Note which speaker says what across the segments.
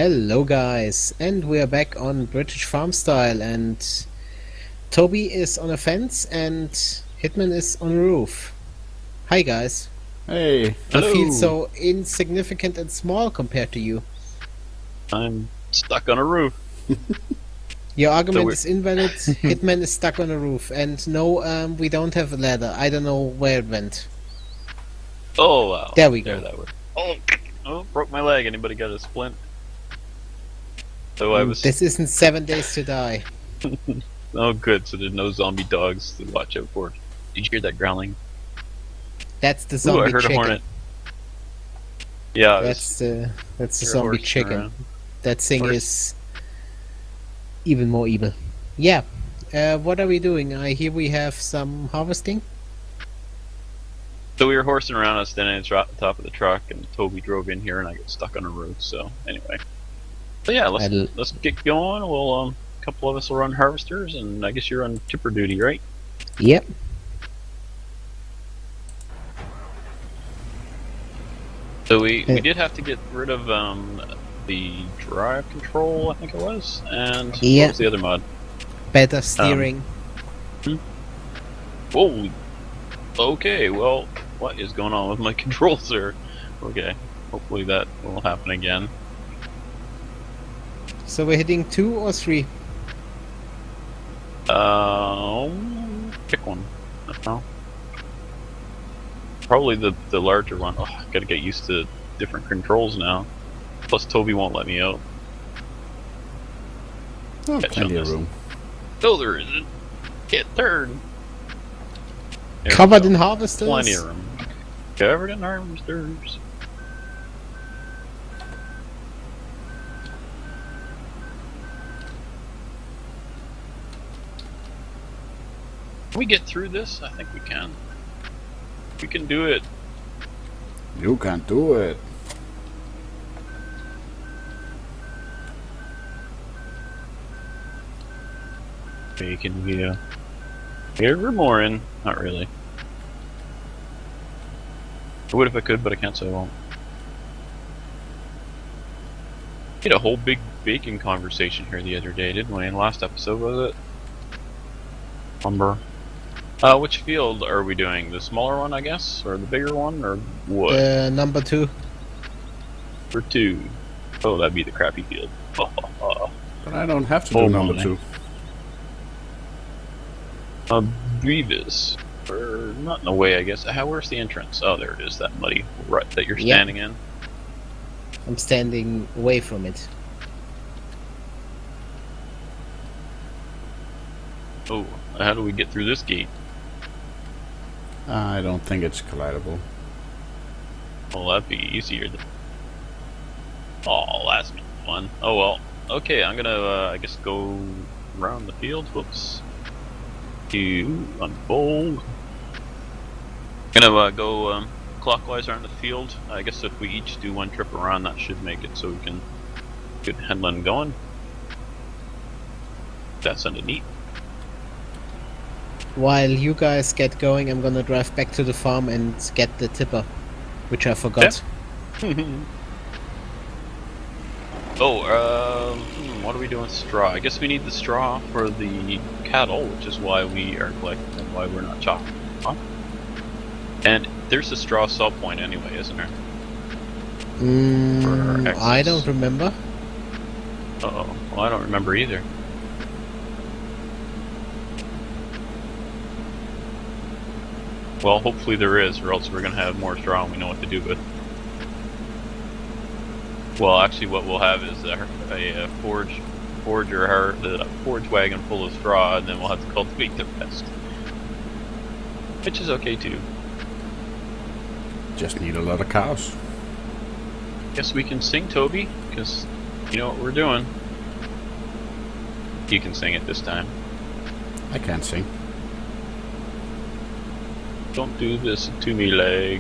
Speaker 1: Hello guys, and we are back on British Farm Style, and Toby is on a fence and Hitman is on a roof. Hi guys.
Speaker 2: Hey,
Speaker 1: I
Speaker 3: Hello.
Speaker 1: feel so insignificant and small compared to you.
Speaker 3: I'm stuck on a roof.
Speaker 1: Your argument
Speaker 3: we're-
Speaker 1: is invalid. Hitman is stuck on a roof, and no, we don't have a ladder. I don't know where it went.
Speaker 3: Oh wow.
Speaker 1: There we go.
Speaker 3: That way. Oh, broke my leg. Anybody got a splint? So I was.
Speaker 1: This isn't 7 days to die.
Speaker 3: Oh, good. So there's no zombie dogs to watch out for. Did you hear that growling?
Speaker 1: That's the
Speaker 3: Ooh,
Speaker 1: zombie
Speaker 3: I heard
Speaker 1: chicken.
Speaker 3: a hornet. Yeah, I was-
Speaker 1: That's the
Speaker 3: heard a
Speaker 1: zombie
Speaker 3: horse
Speaker 1: chicken.
Speaker 3: around.
Speaker 1: That thing
Speaker 3: Horse.
Speaker 1: is even more evil. Yeah. What are we doing? I hear we have some harvesting.
Speaker 3: So we were horsing around. I was standing at the top of the truck, and Toby drove in here, and I got stuck on a roof. So anyway. So yeah, let's get going. We'll a couple of us will run harvesters, and I guess you're on tipper duty, right?
Speaker 1: Yep.
Speaker 3: So we did have to get rid of the drive control, I think it was, and
Speaker 1: Yeah.
Speaker 3: what was the other mod?
Speaker 1: Better steering.
Speaker 3: Whoa. Okay, well, what is going on with my controls there? Okay, hopefully that will happen again.
Speaker 1: So we're hitting 2 or 3?
Speaker 3: Pick one. I don't know. Probably the larger one. Oh, I gotta get used to different controls now. Plus, Toby won't let me out.
Speaker 2: oh,
Speaker 3: Catch
Speaker 2: plenty
Speaker 3: on
Speaker 2: of
Speaker 3: this.
Speaker 2: room.
Speaker 3: No, there isn't. Can't turn. There we
Speaker 1: Covered
Speaker 3: go.
Speaker 1: in harvesters?
Speaker 3: Plenty of room. Covered in harvesters. Can we get through this? I think we can. We can do it.
Speaker 2: You can do it.
Speaker 3: We can get a more in. Not really. I would if I could, but I can't, so I won't. We had a whole big bacon conversation here the other day, didn't we? In the last episode, was it? Lumber. Which field are we doing? The smaller one, I guess? Or the bigger one? Or what?
Speaker 1: Number 2.
Speaker 3: For 2. Oh, that'd be the crappy field.
Speaker 2: But I don't have to do
Speaker 3: Oh,
Speaker 2: number
Speaker 3: my.
Speaker 2: 2.
Speaker 3: Beavis. Or not in a way, I guess. Where's the entrance? Oh, there it is, that muddy rut that you're
Speaker 1: Yeah.
Speaker 3: standing in.
Speaker 1: I'm standing away from it.
Speaker 3: Oh, how do we get through this gate?
Speaker 2: I don't think it's collidable.
Speaker 3: Well, that'd be easier. Oh, that's fun. Oh well. Okay, I'm gonna, I guess, go around the field. Whoops. To unfold. Gonna go clockwise around the field. I guess if we each do one trip around, that should make it so we can get headland going. That's underneath.
Speaker 1: While you guys get going, I'm gonna drive back to the farm and get the tipper, which I forgot.
Speaker 3: What are we doing with straw? I guess we need the straw for the cattle, which is why we are collecting and why we're not chopping. Huh? And there's a straw sell point anyway, isn't there? For
Speaker 1: I
Speaker 3: excess.
Speaker 1: don't remember.
Speaker 3: Uh-oh. Well, I don't remember either. Well, hopefully there is, or else we're going to have more straw and we know what to do with. Well, actually what we'll have is a forge wagon full of straw, and then we'll have to cultivate the rest. Which is okay too.
Speaker 2: Just need a lot of cows.
Speaker 3: Guess we can sing, Toby, because you know what we're doing. You can sing it this time.
Speaker 2: I can't sing.
Speaker 3: Don't do this to me, leg.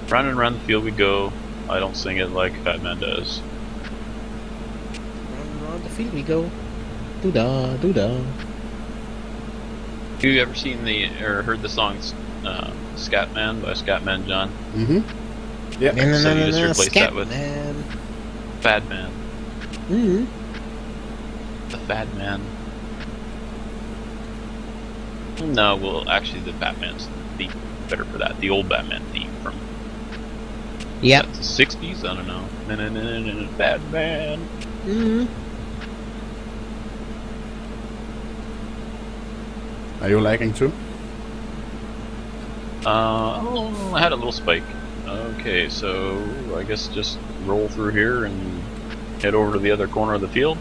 Speaker 3: Round and round the field we go. I don't sing it like Fat Man does.
Speaker 1: Round and round the field we go. Doo-da, doo-da.
Speaker 3: Have you ever seen or heard the song Scatman by Scatman John?
Speaker 2: Mm-hmm. Yeah.
Speaker 1: No,
Speaker 3: So you just replace that with-
Speaker 1: Scatman.
Speaker 3: Fad Man.
Speaker 1: Mm-hmm.
Speaker 3: The Fad Man. No, well, actually, the Batman's theme better for that. The old Batman theme from
Speaker 1: Yep.
Speaker 3: the 60s. I don't know. Batman.
Speaker 1: Mm-hmm.
Speaker 2: Are you lagging too?
Speaker 3: I had a little spike. Okay, so I guess just roll through here and head over to the other corner of the field.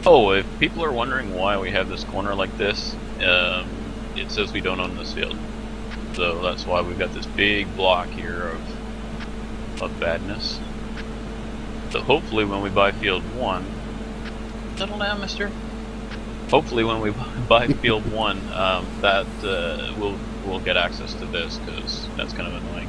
Speaker 3: Oh, if people are wondering why we have this corner like this, it says we don't own this field. So that's why we've got this big block here of badness. So hopefully when we buy field 1, settle down, mister. Hopefully when we buy field 1, that we'll get access to this, because that's kind of annoying.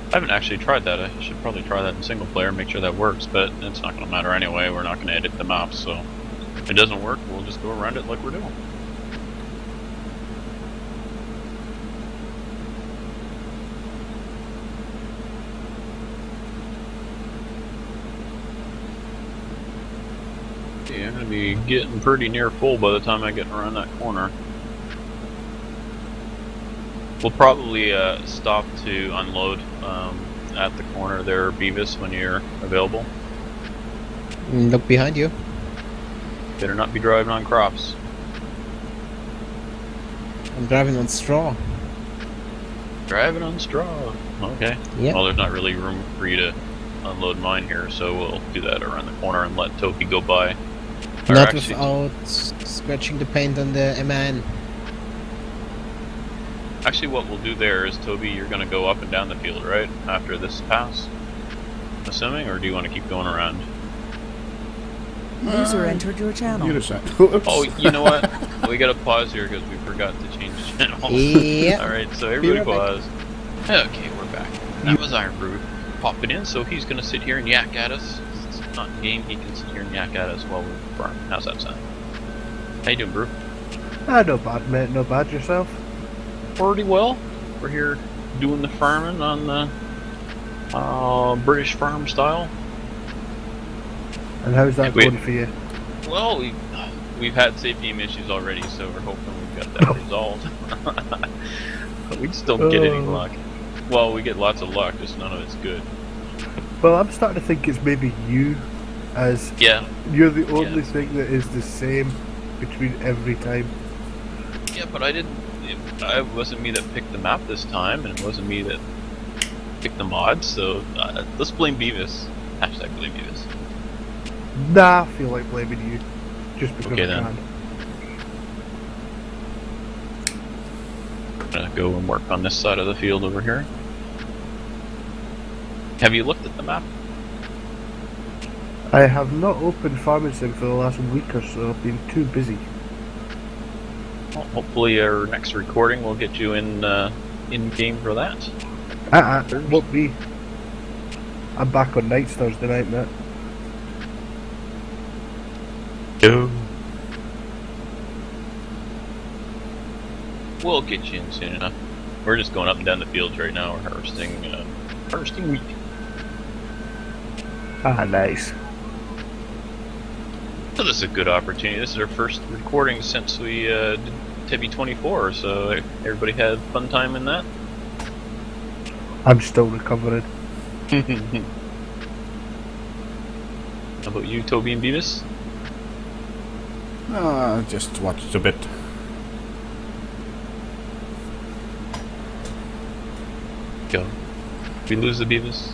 Speaker 3: I haven't actually tried that. I should probably try that in single player, make sure that works, but it's not going to matter anyway. We're not going to edit the map, so if it doesn't work, we'll just go around it like we're doing. Okay, I'm going to be getting pretty near full by the time I get around that corner. We'll probably stop to unload at the corner there, Beavis, when you're available.
Speaker 1: Look behind you.
Speaker 3: Better not be driving on crops.
Speaker 1: I'm driving on straw.
Speaker 3: Driving on straw. Okay.
Speaker 1: Yeah.
Speaker 3: Well, there's not really room for you to unload mine here, so we'll do that around the corner and let Toby go by. Or
Speaker 1: Not
Speaker 3: actually-
Speaker 1: without scratching the paint on the MAN.
Speaker 3: Actually, what we'll do there is, Toby, you're going to go up and down the field, right? After this pass? Assuming, or do you want to keep going around?
Speaker 4: User entered your channel.
Speaker 2: You decide.
Speaker 3: Oh, you know what? We got to pause here because we forgot to change the channel.
Speaker 1: Yeah.
Speaker 3: Alright, so everybody
Speaker 1: right back.
Speaker 3: pause. Okay, we're back. That was Iron Brew popping in, so he's going to sit here and yak at us. It's not in game, he can sit here and yak at us while we farm. How's that sound? How you doing, Brew?
Speaker 5: No bad, mate. No bad yourself.
Speaker 3: Pretty well. We're here doing the farming on the British farm style.
Speaker 5: And how's that
Speaker 3: Yeah,
Speaker 5: going for you?
Speaker 3: Well, we've had safety issues already, so we're hoping we've got that resolved. But we just don't get any luck. Well, we get lots of luck, just none of it's good.
Speaker 5: Well, I'm starting to think it's maybe you, as
Speaker 3: Yeah,
Speaker 5: you're the only
Speaker 3: Yeah.
Speaker 5: thing that is the same between every time.
Speaker 3: yeah, but I didn't. It wasn't me that picked the map this time, and it wasn't me that picked the mods. So let's blame Beavis. Hashtag blame Beavis.
Speaker 5: Nah, I feel like blaming you, just because
Speaker 3: Okay,
Speaker 5: I
Speaker 3: then.
Speaker 5: can.
Speaker 3: I'm gonna go and work on this side of the field over here. Have you looked at the map?
Speaker 5: I have not opened Farming Sim for the last week or so. I've been too busy.
Speaker 3: Well, hopefully, our next recording will get you in game for that.
Speaker 5: Won't be. I'm back on nights Thursday night, mate.
Speaker 3: Go. We'll get you in soon enough. We're just going up and down the fields right now. We're harvesting wheat.
Speaker 5: Nice.
Speaker 3: So this is a good opportunity. This is our first recording since we did Tibby 24, so everybody had fun time in that.
Speaker 5: I'm still recovering.
Speaker 3: How about you, Toby and Beavis?
Speaker 2: Just watched a bit.
Speaker 3: Go. We lose the Beavis.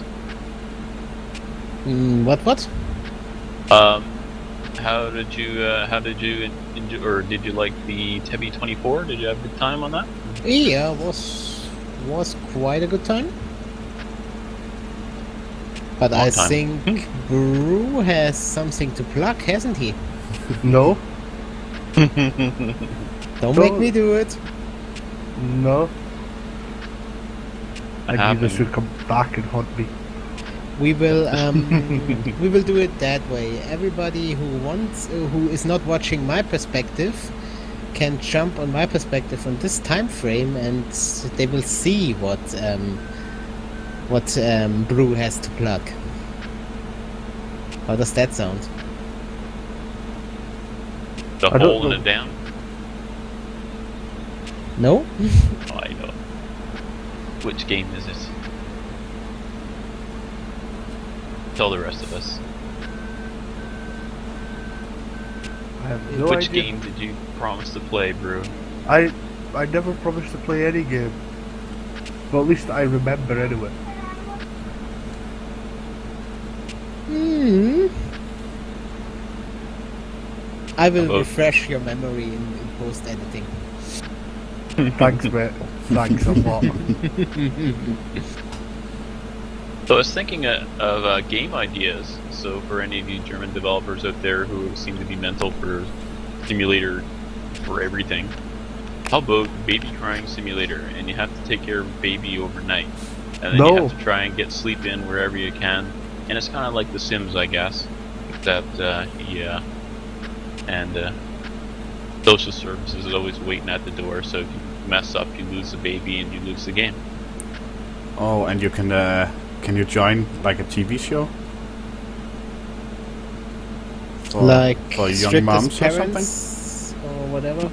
Speaker 1: What?
Speaker 3: How did you enjoy, or did you like the Tebby 24? Did you have a good time on that?
Speaker 1: Yeah, was quite a good time. But
Speaker 3: Long
Speaker 1: I
Speaker 3: time.
Speaker 1: think Brew has something to plug, hasn't he?
Speaker 5: No,
Speaker 1: Don't make me do it.
Speaker 5: no. I knew this
Speaker 3: happened.
Speaker 5: would come back and haunt me.
Speaker 1: We will we will do it that way. Everybody who wants, who is not watching my perspective, can jump on my perspective on this time frame, and they will see what Brew has to plug. How does that sound?
Speaker 3: The
Speaker 5: I don't
Speaker 3: hole in
Speaker 5: know.
Speaker 3: the dam?
Speaker 1: No?
Speaker 3: Oh, I know. Which game is it? Tell the rest of us.
Speaker 5: I have no
Speaker 3: Which
Speaker 5: idea.
Speaker 3: game did you promise to play, Brew?
Speaker 5: I never promised to play any game. But at least I remember anyway.
Speaker 1: I will
Speaker 3: About-
Speaker 1: refresh your memory in post-editing.
Speaker 5: Thanks, mate. Thanks a lot.
Speaker 3: So I was thinking of game ideas. So for any of you German developers out there who seem to be mental for simulator for everything, how about baby crying simulator? And you have to take care of baby overnight, and then you
Speaker 5: No.
Speaker 3: have to try and get sleep in wherever you can. And it's kind of like The Sims, I guess, except yeah, and social services is always waiting at the door. So if you mess up, you lose the baby and you lose the game.
Speaker 2: Oh, and you can you join like a TV show? For,
Speaker 1: Like
Speaker 2: for young
Speaker 1: Strict as
Speaker 2: moms or something?
Speaker 1: Parents or whatever.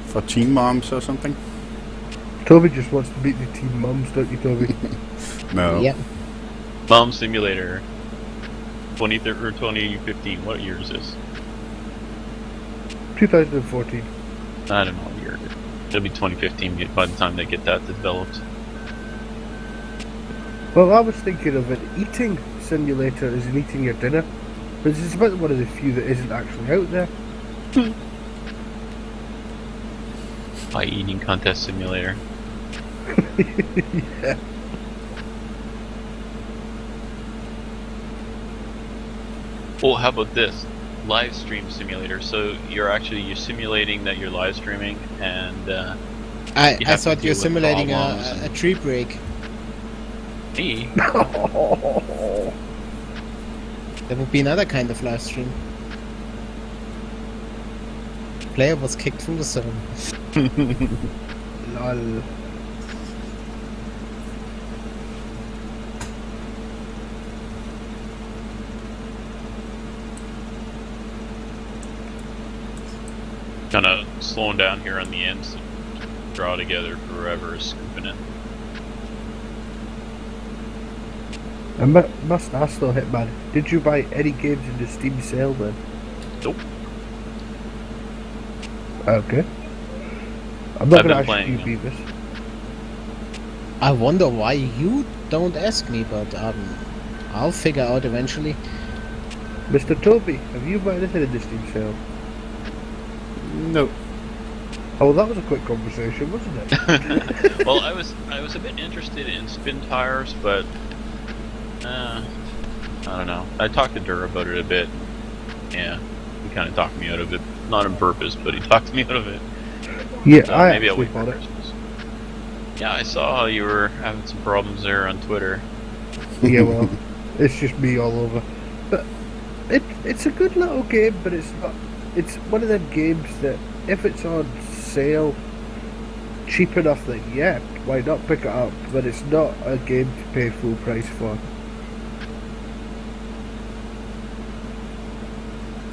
Speaker 2: For teen moms or something?
Speaker 5: Toby just wants to beat the teen mums, don't you, Toby?
Speaker 2: No.
Speaker 1: Yep.
Speaker 3: Mom Simulator 2013 or 2015. What year is this?
Speaker 5: 2014.
Speaker 3: I don't know what year. It'll be 2015 by the time they get that developed.
Speaker 5: Well, I was thinking of an eating simulator as in eating your dinner. But it's about one of the few that isn't actually out there.
Speaker 3: Pie eating contest simulator.
Speaker 5: Yeah.
Speaker 3: Oh, how about this? Live stream simulator. So you're simulating that you're live streaming, and
Speaker 1: I
Speaker 3: You have to
Speaker 1: thought
Speaker 3: deal
Speaker 1: you're
Speaker 3: with
Speaker 1: simulating
Speaker 3: problems
Speaker 1: a
Speaker 3: and-
Speaker 1: tree break.
Speaker 3: me.
Speaker 1: That would be another kind of live stream. Player was kicked from the server.
Speaker 5: Lol.
Speaker 3: Kind of slowing down here on the ends to draw together for whoever is scooping it.
Speaker 5: I must ask though, Hitman, did you buy any games in the Steam sale then?
Speaker 3: Nope.
Speaker 5: Okay. I'm not
Speaker 3: I've
Speaker 5: going to
Speaker 3: been
Speaker 5: ask
Speaker 3: playing
Speaker 5: you,
Speaker 3: them.
Speaker 5: Beavis.
Speaker 1: I wonder why you don't ask me, but I'll figure out eventually.
Speaker 5: Mr. Toby, have you bought anything in the Steam sale?
Speaker 2: No.
Speaker 5: Oh, well, that was a quick conversation, wasn't it?
Speaker 3: Well, I was a bit interested in spin tires, but I don't know. I talked to Dur about it a bit. Yeah, he kind of talked me out of it. Not on purpose, but he talked me out of it.
Speaker 5: Yeah,
Speaker 3: So
Speaker 5: I
Speaker 3: maybe I'll
Speaker 5: actually
Speaker 3: wait for
Speaker 5: bought it.
Speaker 3: Christmas. Yeah, I saw you were having some problems there on Twitter.
Speaker 5: Yeah, well, it's just me all over. But it's a good little game, but it's not. It's one of them games that if it's on sale, cheap enough, then yeah, why not pick it up? But it's not a game to pay full price for.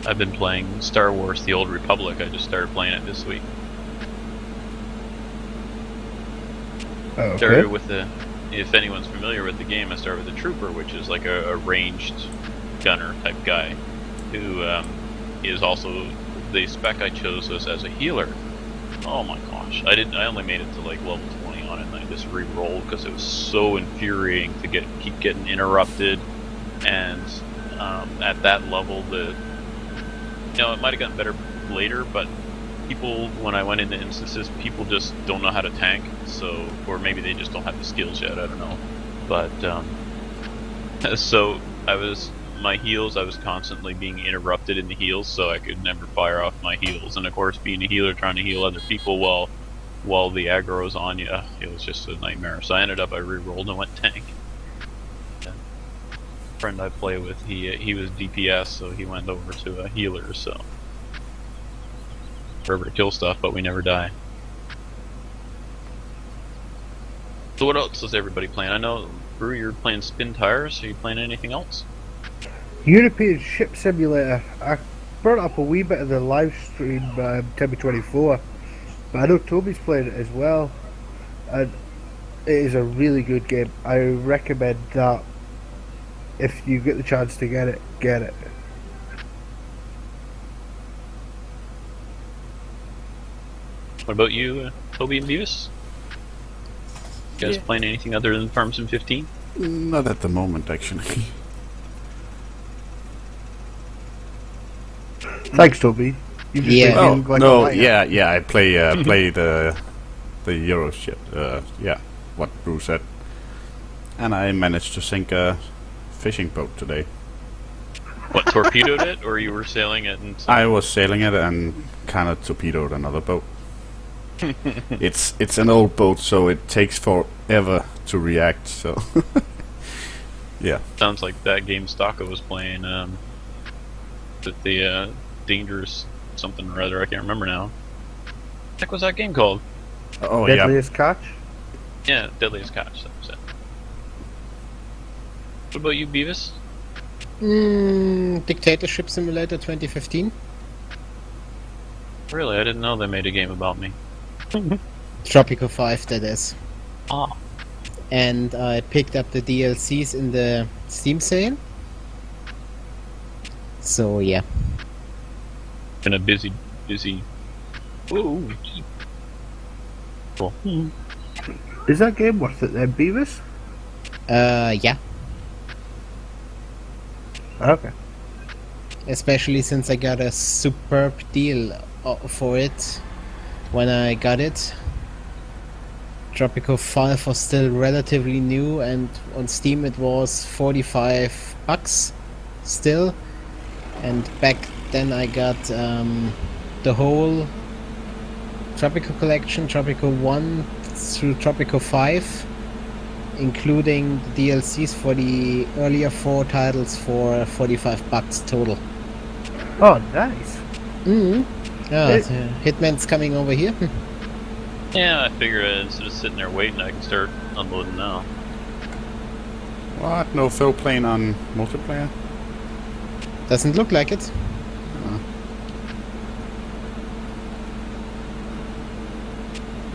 Speaker 3: I've been playing Star Wars: The Old Republic. I just started playing it this week.
Speaker 5: Oh, okay.
Speaker 3: Started with the, if anyone's familiar with the game, I started with the Trooper, which is like a ranged gunner type guy, who is also the spec I chose was as a healer. Oh my gosh, I only made it to like level 20 on it, and I just re-rolled because it was so infuriating to keep getting interrupted, and at that level it might have gotten better later, but people, when I went into instances, people just don't know how to tank, so, or maybe they just don't have the skills yet, I don't know. But, so, my heals, I was constantly being interrupted in the heals, so I could never fire off my heals. And of course, being a healer, trying to heal other people while the aggro is on you, it was just a nightmare. So I re-rolled and went tank. Friend I play with, he was DPS, so he went over to a healer. So forever to kill stuff, but we never die. So what else is everybody playing? I know, Brew, you're playing Spin Tires. Are you playing anything else?
Speaker 5: European Ship Simulator. I brought up a wee bit of the live stream Timmy24, but I know Toby's playing it as well, and it is a really good game. I recommend that if you get the chance to get it, get it.
Speaker 3: What about you, Toby and Beavis? You guys playing anything other than Farm Sim 15?
Speaker 2: Not at the moment, actually.
Speaker 5: Thanks, Toby. You just
Speaker 1: Yeah.
Speaker 5: made me
Speaker 2: Oh
Speaker 5: look like a
Speaker 2: no,
Speaker 5: liar.
Speaker 2: yeah, I play play the Euro shit. Yeah, what Brew said, and I managed to sink a fishing boat today.
Speaker 3: What, torpedoed it, or you were sailing it? And
Speaker 2: I was sailing it and kind of torpedoed another boat. It's an old boat, so it takes forever to react. So yeah,
Speaker 3: sounds like that game Stocko was playing. With the dangerous something or other. I can't remember now. What the heck was that game called?
Speaker 2: oh yeah,
Speaker 5: Deadliest Catch.
Speaker 3: Yeah, Deadliest Catch. That was it. What about you, Beavis?
Speaker 1: Dictatorship Simulator 2015.
Speaker 3: Really, I didn't know they made a game about me.
Speaker 1: Tropico 5, that is.
Speaker 3: Ah.
Speaker 1: And I picked up the DLCs in the Steam sale. So yeah.
Speaker 3: Been a busy. Ooh. Cool.
Speaker 5: Is that game worth it then, Beavis?
Speaker 1: Yeah.
Speaker 5: Okay.
Speaker 1: Especially since I got a superb deal for it when I got it. Tropico 5 was still relatively new, and on Steam it was $45 still. And back then I got the whole Tropico collection, Tropico 1 through Tropico 5, including the DLCs for the earlier 4 titles for $45 total.
Speaker 5: Oh, nice.
Speaker 1: Hitman's coming over here.
Speaker 3: Yeah, I figured instead of sitting there waiting, I can start unloading now.
Speaker 2: what? No Phil playing on multiplayer?
Speaker 1: Doesn't look like it.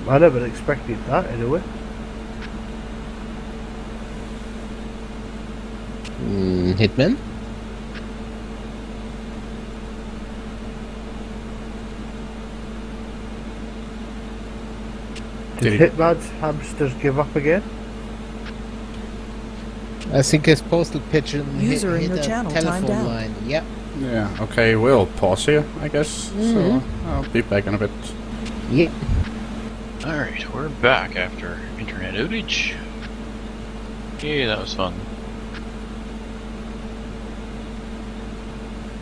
Speaker 5: I never expected that anyway.
Speaker 1: Hitman?
Speaker 5: Did
Speaker 2: Did he-
Speaker 5: Hitman's hamsters give up again?
Speaker 1: I think his postal pigeon
Speaker 4: User in
Speaker 1: hit
Speaker 4: your
Speaker 1: a
Speaker 4: channel
Speaker 1: telephone
Speaker 4: timed out.
Speaker 1: line. Yep.
Speaker 2: Yeah. Okay, we'll pause here, I guess. So I'll be back in a bit.
Speaker 1: Yep.
Speaker 3: Alright, we're back after internet outage. Yeah, that was fun.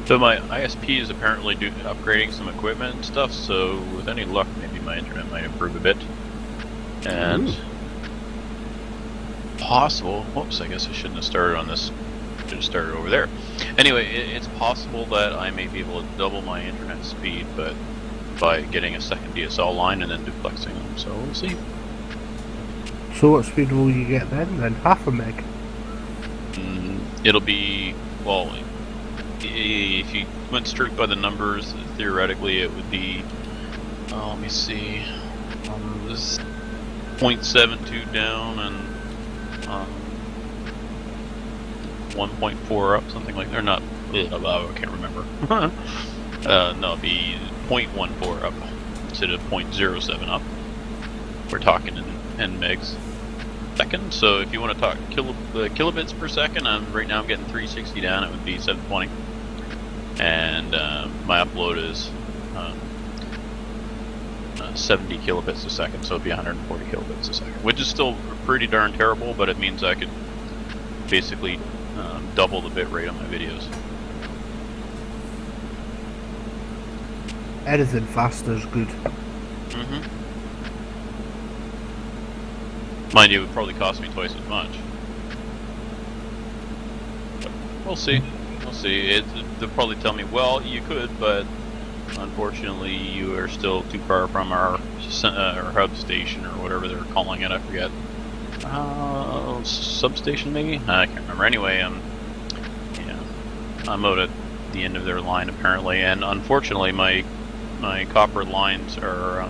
Speaker 3: So my ISP is apparently upgrading some equipment and stuff, so with any luck maybe my internet might improve a bit. And possible, whoops, I guess I shouldn't have started on this, should have started over there. Anyway, it's possible that I may be able to double my internet speed, but by getting a second DSL line and then duplexing them, so we'll see.
Speaker 5: So what speed will you get then? Half a meg?
Speaker 3: It'll be, well, if you went straight by the numbers, theoretically it would be, let me see, this 0.72 down and 1.4 up, something like that, or not, I can't remember. No, it'd be 0.14 up instead of 0.07 up. We're talking in megs second, so if you want to talk kilobits per second, right now I'm getting 360 down, it would be 720. And my upload is 70 kilobits a second, so it'd be 140 kilobits a second, which is still pretty darn terrible, but it means I could basically double the bit rate on my videos.
Speaker 5: Anything faster is good.
Speaker 3: Mind you, it would probably cost me twice as much. But we'll see. We'll see. They'll probably tell me, well, you could, but unfortunately, you are still too far from our hub station or whatever they're calling it. I forget. Substation maybe? I can't remember. Anyway, yeah, I'm out at the end of their line apparently, and unfortunately, my copper lines are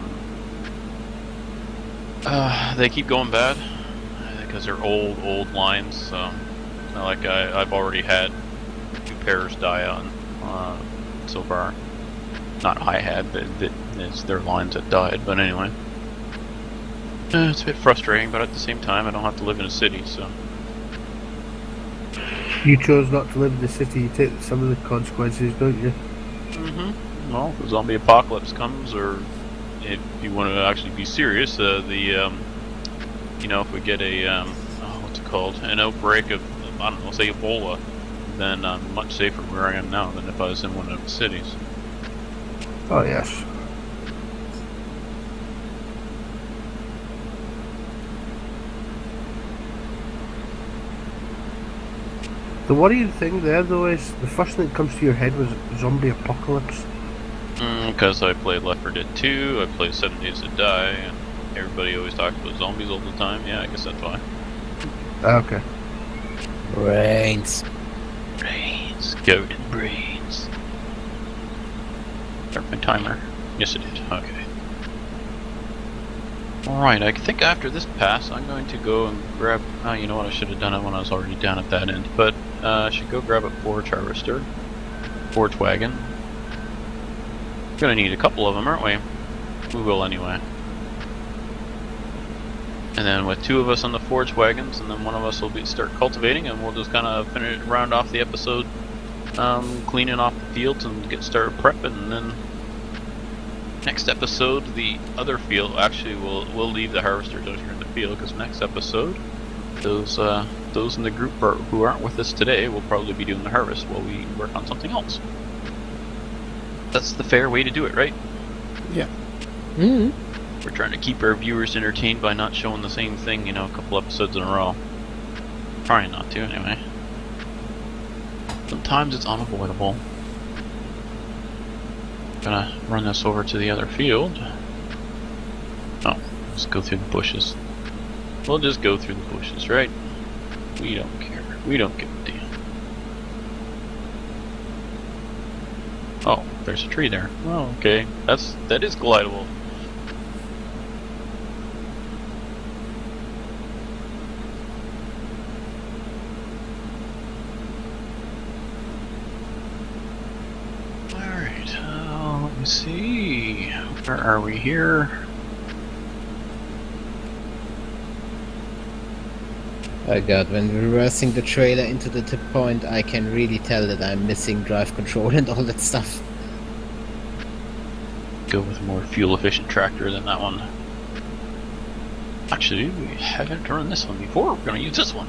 Speaker 3: they keep going bad because they're old lines. So, it's not like I've already had 2 pairs die on so far. Not I had, but it's their lines that died. But anyway, it's a bit frustrating. But at the same time, I don't have to live in a city, so.
Speaker 5: You chose not to live in the city. You take some of the consequences, don't you?
Speaker 3: Mm-hmm. Well, if the zombie apocalypse comes, or if you want to actually be serious, you know, if we get a what's it called, an outbreak of, I don't know, say Ebola, then I'm much safer where I am now than if I was in one of the cities.
Speaker 5: Oh yes. The worrying thing there, though, is the first thing that comes to your head was zombie apocalypse.
Speaker 3: Because I played Left 4 Dead 2, I played 7 Days to Die, and everybody always talks about zombies all the time. Yeah, I guess that's why.
Speaker 5: Okay.
Speaker 1: Brains.
Speaker 3: Golden brains. Start my timer. Yes, it did. Okay. Alright, I think after this pass, I'm going to go and grab... you know what, I should have done it when I was already down at that end. But, I should go grab a forage harvester. Forage wagon. Gonna need a couple of them, aren't we? We will anyway. And then with 2 of us on the forage wagons, and then one of us will start cultivating, and we'll just kind of round off the episode, cleaning off the fields and get started prepping, and then next episode, the other field, actually we'll leave the harvesters out here in the field, because next episode, those in the group who aren't with us today will probably be doing the harvest while we work on something else. That's the fair way to do it, right?
Speaker 2: Yeah.
Speaker 1: Mm.
Speaker 3: We're trying to keep our viewers entertained by not showing the same thing, you know, a couple episodes in a row. Trying not to, anyway. Sometimes it's unavoidable. Gonna run this over to the other field. Oh, let's go through the bushes. We'll just go through the bushes, right? We don't care. We don't give a damn. Oh, there's a tree there. Oh, okay. That is glidable. Alright, let me see. Where are we here?
Speaker 1: Oh god, when reversing the trailer into the tip point, I can really tell that I'm missing drive control and all that stuff.
Speaker 3: Go with a more fuel efficient tractor than that one. Actually, we haven't run this one before. We're going to use this one.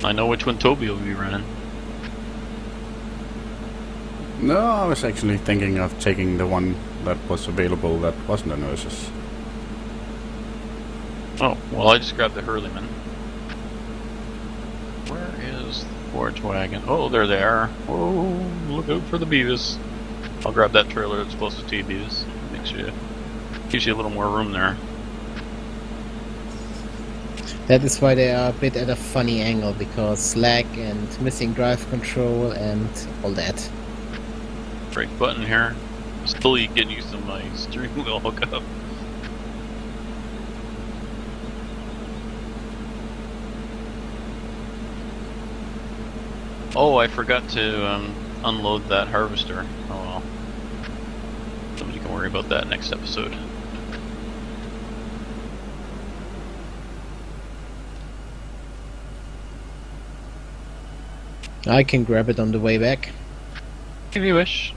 Speaker 3: I know which one Toby will be running.
Speaker 2: No, I was actually thinking of taking the one that was available that wasn't a Nurse's.
Speaker 3: Oh, well, I just grabbed the Hurleyman. Where is the forage wagon? Oh, there they are. Oh, look out for the Beavis. I'll grab that trailer that's closest to you, Beavis. Gives you a little more room there.
Speaker 1: That is why they are a bit at a funny angle, because lag and missing drive control and all that.
Speaker 3: Brake button here. Still getting used to my steering wheel hookup. Oh, I forgot to unload that harvester. Oh well. Somebody can worry about that next episode.
Speaker 1: I can grab it on the way back.
Speaker 3: If you wish.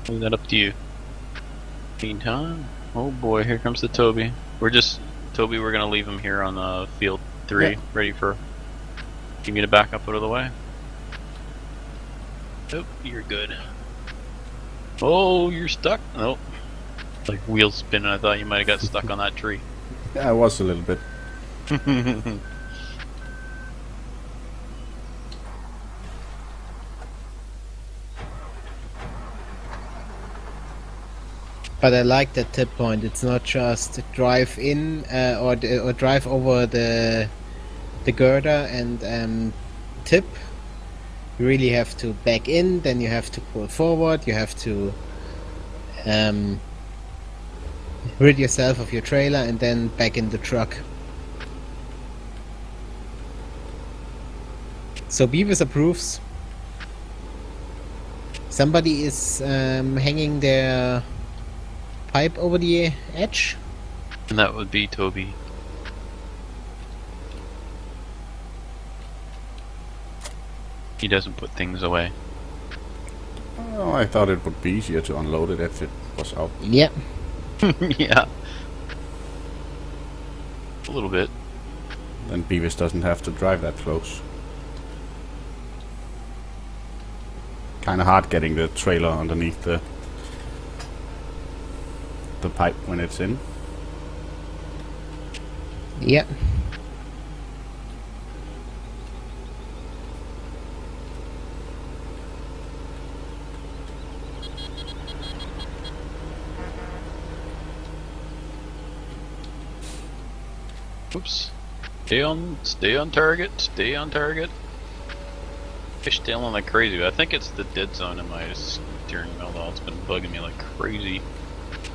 Speaker 3: Leave that up to you. Meantime, oh boy, here comes the Toby. Toby, we're gonna leave him here on field 3,
Speaker 1: Yeah.
Speaker 3: ready for... You need to back up out of the way? Nope, you're good. Oh, you're stuck? Nope. Like wheels spinning, I thought you might have got stuck on that tree.
Speaker 2: Yeah, I was a little bit.
Speaker 1: But I like that tip point. It's not just drive in or drive over the girder and tip. You really have to back in, then you have to pull forward, you have to rid yourself of your trailer and then back in the truck. So Beavis approves. Somebody is hanging their pipe over the edge.
Speaker 3: And that would be Toby. He doesn't put things away.
Speaker 2: Oh, I thought it would be easier to unload it if it was out.
Speaker 1: Yep.
Speaker 3: Yeah. A little bit.
Speaker 2: Then Beavis doesn't have to drive that close. Kind of hard getting the trailer underneath the pipe when it's in.
Speaker 1: Yep.
Speaker 3: Oops. Stay on target, stay on target. Fishtailing like crazy. I think it's the dead zone in my steering wheel though. It's been bugging me like crazy.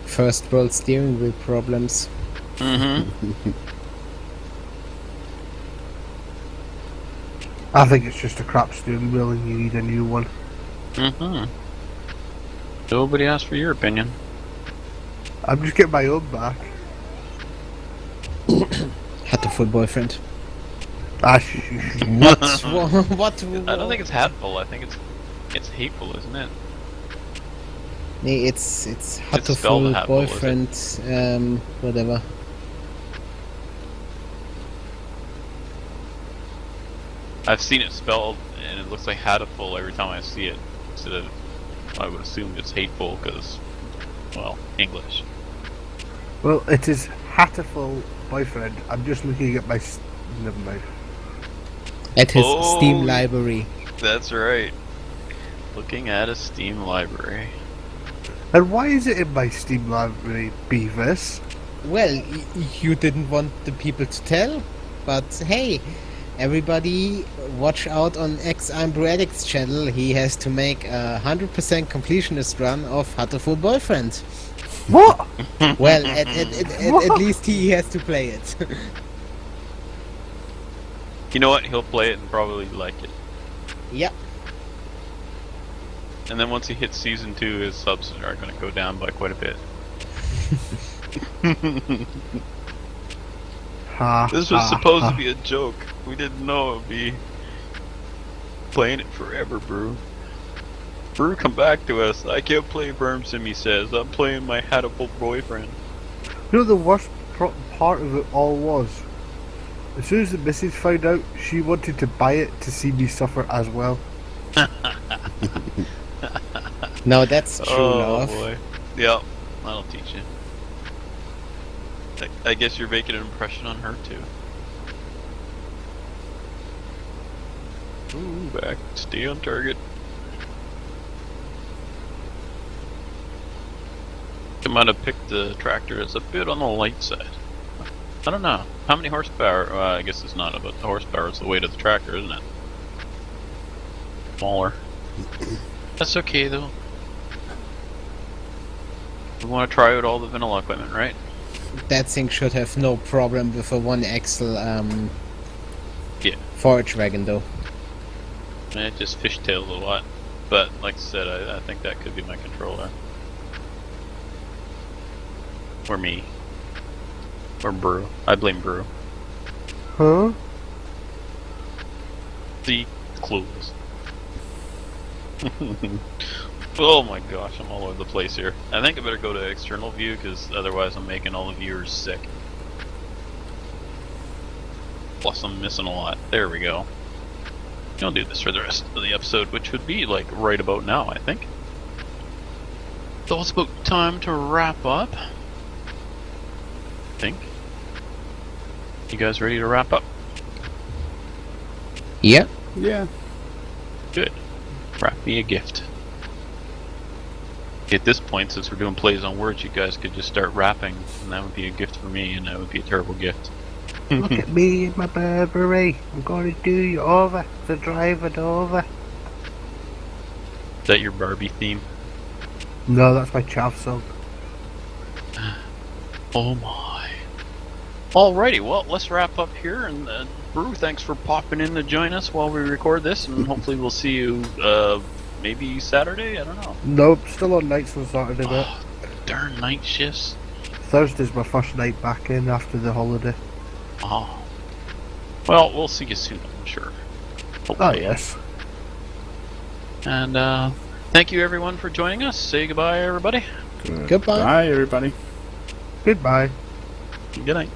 Speaker 1: First world steering wheel problems.
Speaker 3: Mm-hmm.
Speaker 5: I think it's just a crap steering wheel and you need a new one.
Speaker 3: Mm-hmm. Nobody asked for your opinion.
Speaker 5: I'm just getting my own back.
Speaker 1: Had the full boyfriend.
Speaker 5: What?
Speaker 1: What?
Speaker 3: I don't think it's hatful. I think it's hateful, isn't it?
Speaker 1: Nee, it's had the
Speaker 3: spelled
Speaker 1: full
Speaker 3: hatful, is
Speaker 1: boyfriend, whatever.
Speaker 3: I've seen it spelled, and it looks like hatful every time I see it. Instead of, I would assume it's hateful because, well, English.
Speaker 5: Well, it is hatful boyfriend. I'm just looking at my... Never mind.
Speaker 1: At his
Speaker 3: Oh,
Speaker 1: Steam library.
Speaker 3: That's right. Looking at a Steam library.
Speaker 5: And why is it in my Steam library, Beavis?
Speaker 1: Well, you didn't want the people to tell, but hey, everybody watch out on I'm Brew Addict's channel. He has to make a 100% completionist run of Hatterful Boyfriend.
Speaker 5: What?
Speaker 1: Well, at least he has to play it.
Speaker 3: You know what? He'll play it and probably like it.
Speaker 1: Yep.
Speaker 3: And then once he hits season 2, his subs are going to go down by quite a bit. This was supposed to be a joke. We didn't know it would be playing it forever, Brew. Brew, come back to us. I can't play Verm Sim, he says. I'm playing my hatful boyfriend.
Speaker 5: You know the worst part of it all was? As soon as the missus found out, she wanted to buy it to see me suffer as well.
Speaker 1: No, that's true love.
Speaker 3: Boy. Yep, that'll teach you. I guess you're making an impression on her too. Ooh, back. Stay on target. I might have picked the tractor that's a bit on the light side. I don't know. How many horsepower? I guess it's not about the horsepower, it's the weight of the tractor, isn't it? Smaller. That's okay though. We want to try out all the vanilla equipment, right?
Speaker 1: That thing should have no problem with a 1-axle
Speaker 3: Yeah.
Speaker 1: forage wagon though.
Speaker 3: It just fishtails a lot. But like I said, I think that could be my controller. Or me. Or Brew. I blame Brew.
Speaker 5: Huh?
Speaker 3: See? Clueless. Oh my gosh, I'm all over the place here. I think I better go to external view, because otherwise I'm making all the viewers sick. Plus I'm missing a lot. There we go. I'll do this for the rest of the episode, which would be like right about now, I think. So it's about time to wrap up. I think. You guys ready to wrap up?
Speaker 1: Yep.
Speaker 2: Yeah.
Speaker 3: Good. Wrap me a gift. At this point, since we're doing plays on words, you guys could just start rapping, and that would be a gift for me, and that would be a terrible gift.
Speaker 5: Look at me in my Burberry. I'm going to do you over to drive it over.
Speaker 3: Is that your Barbie theme?
Speaker 5: No, that's my chav song.
Speaker 3: Oh my. Alrighty, well, let's wrap up here, and Brew, thanks for popping in to join us while we record this, and hopefully we'll see you, maybe Saturday? I don't know.
Speaker 5: Nope, still on nights on Saturday, but
Speaker 3: Darn night shifts.
Speaker 5: Thursday's my first night back in after the holiday.
Speaker 3: Oh. Well, we'll see you soon, I'm sure.
Speaker 5: Oh,
Speaker 3: Hopefully.
Speaker 5: yes.
Speaker 3: And, thank you everyone for joining us. Say goodbye, everybody.
Speaker 1: Goodbye.
Speaker 2: Bye, everybody.
Speaker 5: Goodbye.
Speaker 3: Good night.